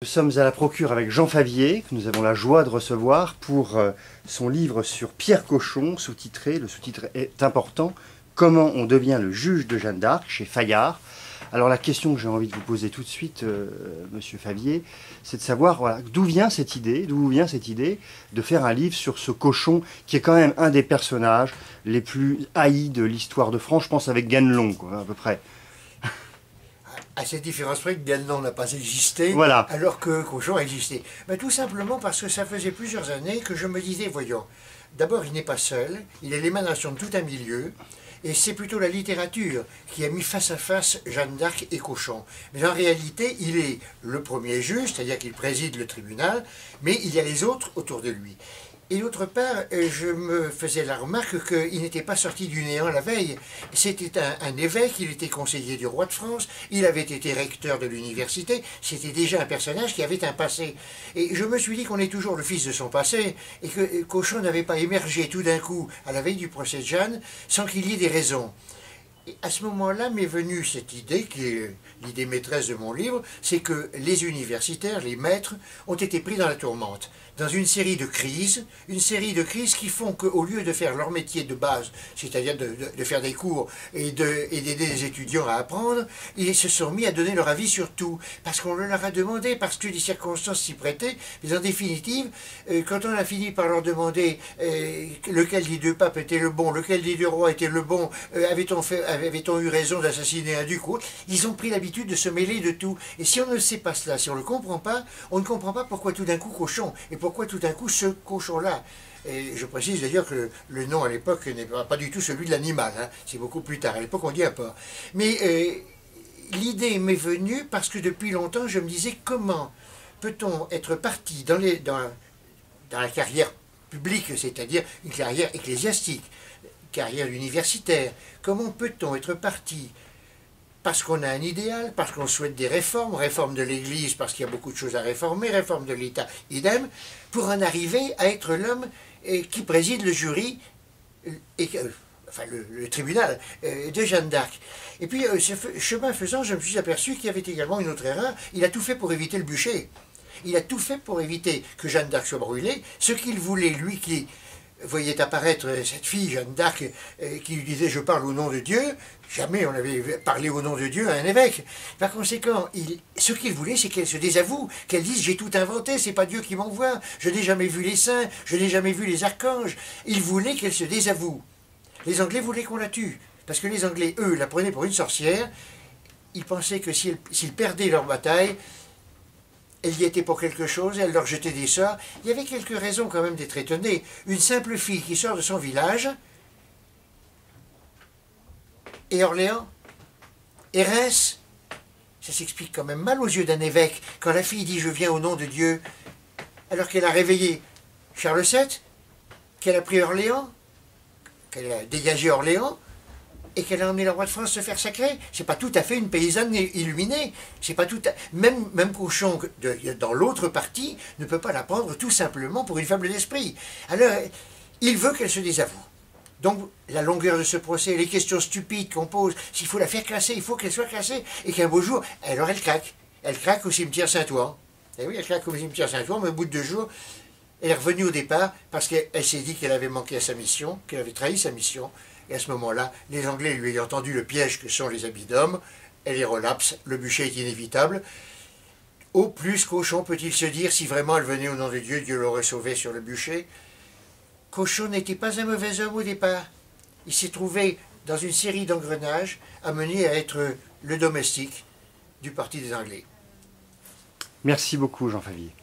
Nous sommes à la Procure avec Jean Favier, que nous avons la joie de recevoir pour son livre sur Pierre Cochon, sous-titré, le sous-titre est important, Comment on devient le juge de Jeanne d'Arc, chez Fayard. Alors la question que j'ai envie de vous poser tout de suite, monsieur Favier, c'est de savoir voilà, d'où vient cette idée de faire un livre sur ce cochon qui est quand même un des personnages les plus haïs de l'histoire de France, je pense avec Ganelon, quoi, à peu près. À cette différence près que Ganelon n'a pas existé, Voilà. alors que Cochon a existé. Mais tout simplement parce que ça faisait plusieurs années que je me disais, voyons, d'abord il n'est pas seul, il est l'émanation de tout un milieu, et c'est plutôt la littérature qui a mis face à face Jeanne d'Arc et Cochon. Mais en réalité, il est le premier juge, c'est-à-dire qu'il préside le tribunal, mais il y a les autres autour de lui. Et d'autre part, je me faisais la remarque qu'il n'était pas sorti du néant la veille. C'était un évêque, il était conseiller du roi de France, il avait été recteur de l'université, c'était déjà un personnage qui avait un passé. Et je me suis dit qu'on est toujours le fils de son passé, et que Cochon n'avait pas émergé tout d'un coup à la veille du procès de Jeanne, sans qu'il y ait des raisons. Et à ce moment-là m'est venue cette idée, qui est l'idée maîtresse de mon livre, c'est que les universitaires, les maîtres, ont été pris dans la tourmente, dans une série de crises qui font qu'au lieu de faire leur métier de base, c'est-à-dire de faire des cours et d'aider les étudiants à apprendre, ils se sont mis à donner leur avis sur tout, parce qu'on leur a demandé, parce que les circonstances s'y prêtaient, mais en définitive, quand on a fini par leur demander lequel des deux papes était le bon, lequel des deux rois était le bon, avait-on eu raison d'assassiner un duc ou autre, ils ont pris l'habitude de se mêler de tout. Et si on ne sait pas cela, si on ne le comprend pas, on ne comprend pas pourquoi tout d'un coup Cochon, et pourquoi tout d'un coup ce cochon-là. Et je précise d'ailleurs que le nom à l'époque n'est pas du tout celui de l'animal, hein. C'est beaucoup plus tard, à l'époque on dit un porc. Mais l'idée m'est venue parce que depuis longtemps je me disais comment peut-on être parti dans la carrière publique, c'est-à-dire une carrière ecclésiastique, carrière universitaire, comment peut-on être parti parce qu'on a un idéal, parce qu'on souhaite des réformes, réforme de l'Église parce qu'il y a beaucoup de choses à réformer, réforme de l'État, idem, pour en arriver à être l'homme qui préside le jury, enfin le tribunal de Jeanne d'Arc. Et puis, chemin faisant, je me suis aperçu qu'il y avait également une autre erreur, il a tout fait pour éviter le bûcher. Il a tout fait pour éviter que Jeanne d'Arc soit brûlée, ce qu'il voulait, lui qui voyait apparaître cette fille, Jeanne d'Arc, qui lui disait « je parle au nom de Dieu », jamais on avait parlé au nom de Dieu à un évêque. Par conséquent, ce qu'il voulait, c'est qu'elle se désavoue, qu'elle dise « j'ai tout inventé, c'est pas Dieu qui m'envoie, je n'ai jamais vu les saints, je n'ai jamais vu les archanges ». Il voulait qu'elle se désavoue. Les Anglais voulaient qu'on la tue, parce que les Anglais, eux, la prenaient pour une sorcière. Ils pensaient que s'ils perdaient leur bataille, elle y était pour quelque chose, elle leur jetait des sorts. Il y avait quelques raisons quand même d'être étonné. Une simple fille qui sort de son village, et Orléans, et Reims, ça s'explique quand même mal aux yeux d'un évêque, quand la fille dit « je viens au nom de Dieu », alors qu'elle a réveillé Charles VII, qu'elle a pris Orléans, qu'elle a dégagé Orléans, et qu'elle a emmené le roi de France se faire sacrer. C'est pas tout à fait une paysanne illuminée. C'est pas tout même Cochon, dans l'autre partie, ne peut pas la prendre tout simplement pour une faible d'esprit. Alors, il veut qu'elle se désavoue. Donc, la longueur de ce procès, les questions stupides qu'on pose, s'il faut la faire classer, il faut qu'elle soit classée, et qu'un beau jour, alors elle craque. Elle craque au cimetière Saint-Ouen. Et oui, elle craque au cimetière Saint-Ouen, mais au bout de 2 jours, elle est revenue au départ, parce qu'elle s'est dit qu'elle avait manqué à sa mission, qu'elle avait trahi sa mission. Et à ce moment-là, les Anglais lui ayant tendu le piège que sont les habits d'homme, elle est relapse, le bûcher est inévitable. Au plus, Cochon peut-il se dire, si vraiment elle venait au nom de Dieu, Dieu l'aurait sauvée sur le bûcher. Cochon n'était pas un mauvais homme au départ. Il s'est trouvé dans une série d'engrenages amené à être le domestique du parti des Anglais. Merci beaucoup, Jean Favier.